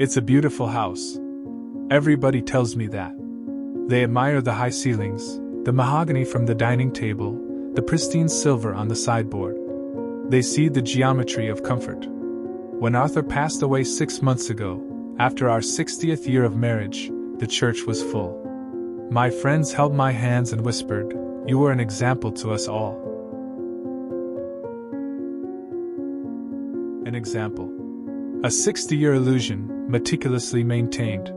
It's a beautiful house. Everybody tells me that. They admire the high ceilings, the mahogany from the dining table, the pristine silver on the sideboard. They see the geometry of comfort. When Arthur passed away 6 months ago, after our 60th year of marriage, the church was full. My friends held my hands and whispered, "You were an example to us all." An example. A 60-year illusion, meticulously maintained.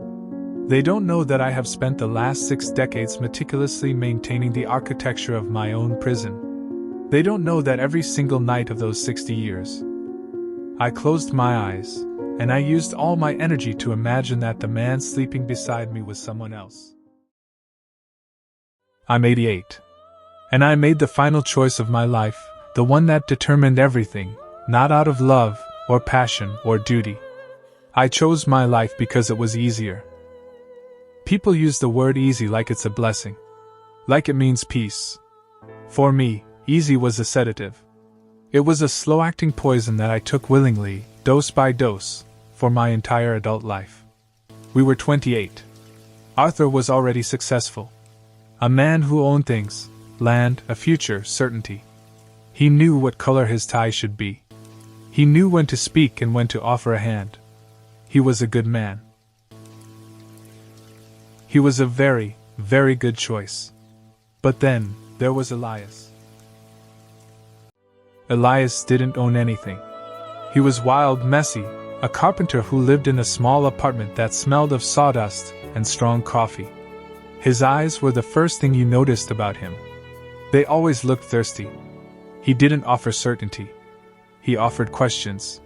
They don't know that I have spent the last 6 decades meticulously maintaining the architecture of my own prison. They don't know that every single night of those 60 years, I closed my eyes, and I used all my energy to imagine that the man sleeping beside me was someone else. I'm 88. And I made the final choice of my life, the one that determined everything, not out of love, or passion, or duty. I chose my life because it was easier. People use the word easy like it's a blessing. Like it means peace. For me, easy was a sedative. It was a slow-acting poison that I took willingly, dose by dose, for my entire adult life. We were 28. Arthur was already successful. A man who owned things, land, a future, certainty. He knew what color his tie should be. He knew when to speak and when to offer a hand. He was a good man. He was a very, very good choice. But then, there was Elias. Elias didn't own anything. He was wild, messy, a carpenter who lived in a small apartment that smelled of sawdust and strong coffee. His eyes were the first thing you noticed about him. They always looked thirsty. He didn't offer certainty. He offered questions.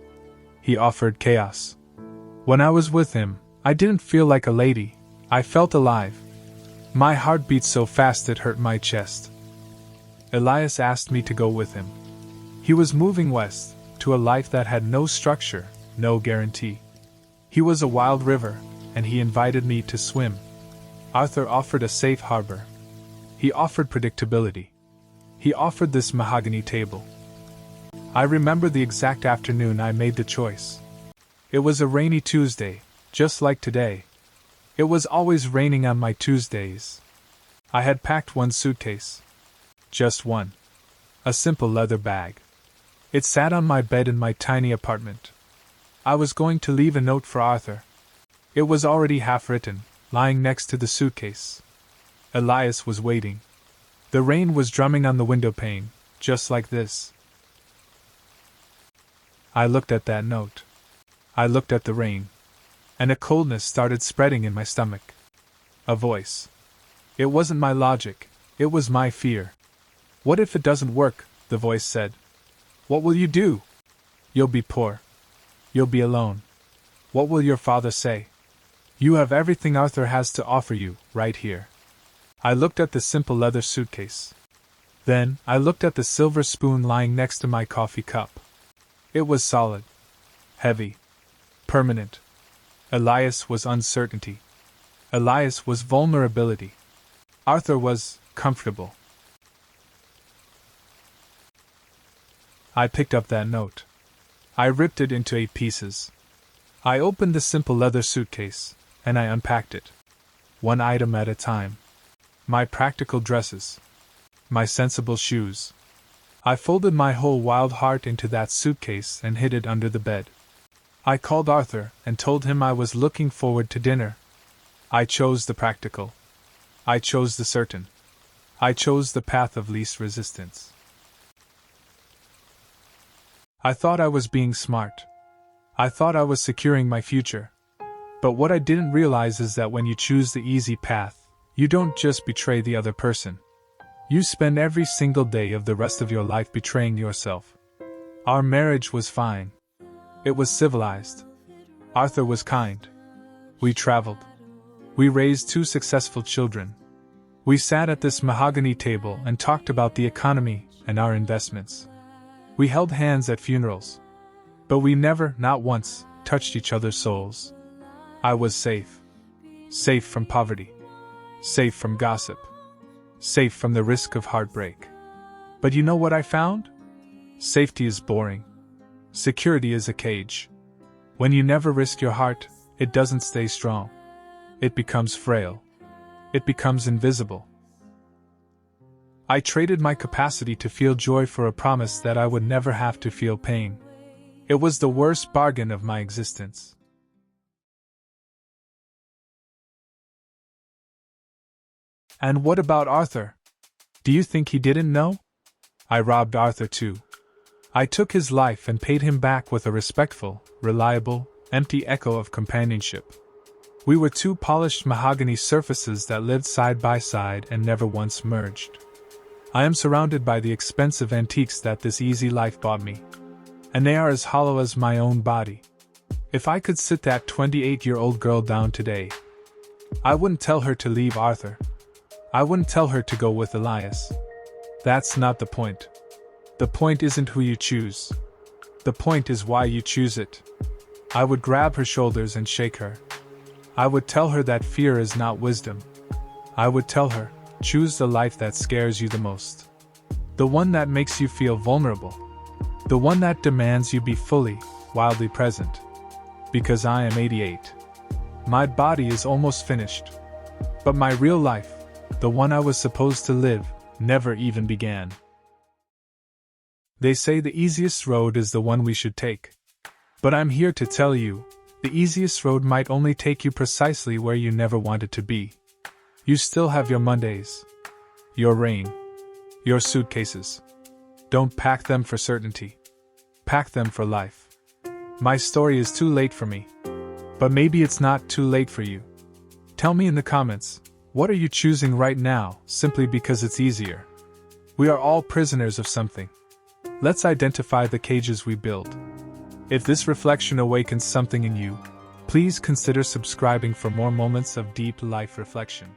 He offered chaos. When I was with him, I didn't feel like a lady. I felt alive. My heart beat so fast it hurt my chest. Elias asked me to go with him. He was moving west, to a life that had no structure, no guarantee. He was a wild river, and he invited me to swim. Arthur offered a safe harbor. He offered predictability. He offered this mahogany table. I remember the exact afternoon I made the choice. It was a rainy Tuesday, just like today. It was always raining on my Tuesdays. I had packed one suitcase. Just one. A simple leather bag. It sat on my bed in my tiny apartment. I was going to leave a note for Arthur. It was already half written, lying next to the suitcase. Elias was waiting. The rain was drumming on the window pane, just like this. I looked at that note. I looked at the rain. And a coldness started spreading in my stomach. A voice. It wasn't my logic, it was my fear. "What if it doesn't work?" the voice said. "What will you do? You'll be poor. You'll be alone. What will your father say? You have everything Arthur has to offer you, right here." I looked at the simple leather suitcase. Then, I looked at the silver spoon lying next to my coffee cup. It was solid. Heavy. Permanent. Elias was uncertainty. Elias was vulnerability. Arthur was comfortable. I picked up that note. I ripped it into 8 pieces. I opened the simple leather suitcase, and I unpacked it. One item at a time. My practical dresses. My sensible shoes. I folded my whole wild heart into that suitcase and hid it under the bed. I called Arthur and told him I was looking forward to dinner. I chose the practical. I chose the certain. I chose the path of least resistance. I thought I was being smart. I thought I was securing my future. But what I didn't realize is that when you choose the easy path, you don't just betray the other person. You spend every single day of the rest of your life betraying yourself. Our marriage was fine. It was civilized. Arthur was kind. We traveled. We raised 2 successful children. We sat at this mahogany table and talked about the economy and our investments. We held hands at funerals. But we never, not once, touched each other's souls. I was safe. Safe from poverty. Safe from gossip. Safe from the risk of heartbreak. But you know what I found? Safety is boring. Security is a cage. When you never risk your heart, it doesn't stay strong. It becomes frail. It becomes invisible. I traded my capacity to feel joy for a promise that I would never have to feel pain. It was the worst bargain of my existence. And what about Arthur? Do you think he didn't know? I robbed Arthur too. I took his life and paid him back with a respectful, reliable, empty echo of companionship. We were two polished mahogany surfaces that lived side by side and never once merged. I am surrounded by the expensive antiques that this easy life bought me, and they are as hollow as my own body. If I could sit that 28-year-old girl down today, I wouldn't tell her to leave Arthur. I wouldn't tell her to go with Elias. That's not the point. The point isn't who you choose. The point is why you choose it. I would grab her shoulders and shake her. I would tell her that fear is not wisdom. I would tell her, choose the life that scares you the most. The one that makes you feel vulnerable. The one that demands you be fully, wildly present. Because I am 88. My body is almost finished. But my real life, the one I was supposed to live, never even began. They say the easiest road is the one we should take. But I'm here to tell you, the easiest road might only take you precisely where you never wanted to be. You still have your Mondays, your rain, your suitcases. Don't pack them for certainty. Pack them for life. My story is too late for me. But maybe it's not too late for you. Tell me in the comments, what are you choosing right now, simply because it's easier? We are all prisoners of something. Let's identify the cages we build. If this reflection awakens something in you, please consider subscribing for more moments of deep life reflection.